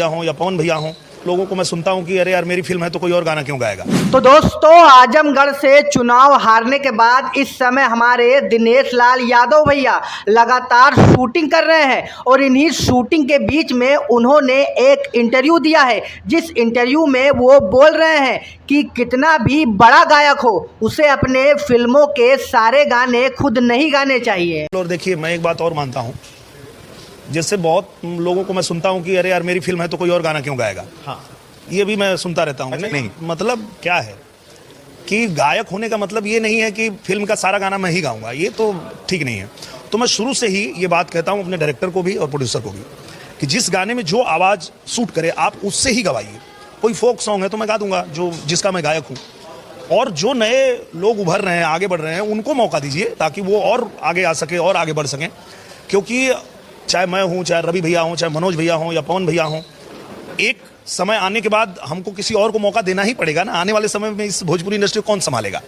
हों या पवन भैया हों, लोगों को मैं सुनता हूं कि अरे यार मेरी फिल्म है तो कोई और गाना क्यों गाएगा। तो दोस्तों, आजमगढ़ से चुनाव हारने के बाद इस समय हमारे दिनेश लाल यादव भैया लगातार शूटिंग कर रहे हैं और इन्हीं शूटिंग के बीच में उन्होंने एक इंटरव्यू दिया है, जिस इंटरव्यू में वो बोल रहे हैं कि कितना भी बड़ा गायक हो उसे अपने फिल्मों के सारे गाने खुद नहीं गाने चाहिए। और देखिए, मैं एक बात और मानता हूं, जैसे बहुत लोगों को मैं सुनता हूं कि अरे यार मेरी फिल्म है तो कोई और गाना क्यों गाएगा। हाँ, ये भी मैं सुनता रहता हूं। नहीं, मतलब क्या है कि गायक होने का मतलब ये नहीं है कि फिल्म का सारा गाना मैं ही गाऊंगा, ये तो ठीक नहीं है। तो मैं शुरू से ही ये बात कहता हूं अपने डायरेक्टर को भी और प्रोड्यूसर को भी कि जिस गाने में जो आवाज़ सूट करे आप उससे ही गवाइए। कोई फोक सॉन्ग है तो मैं गा दूंगा जो जिसका मैं गायक हूँ, और जो नए लोग उभर रहे हैं, आगे बढ़ रहे हैं, उनको मौका दीजिए ताकि वो और आगे आ सके और आगे बढ़ सकें। क्योंकि चाहे मैं हूं, चाहे रवि भैया हों, चाहे मनोज भैया हों या पवन भैया हों, एक समय आने के बाद हमको किसी और को मौका देना ही पड़ेगा ना। आने वाले समय में इस भोजपुरी इंडस्ट्री को कौन संभालेगा।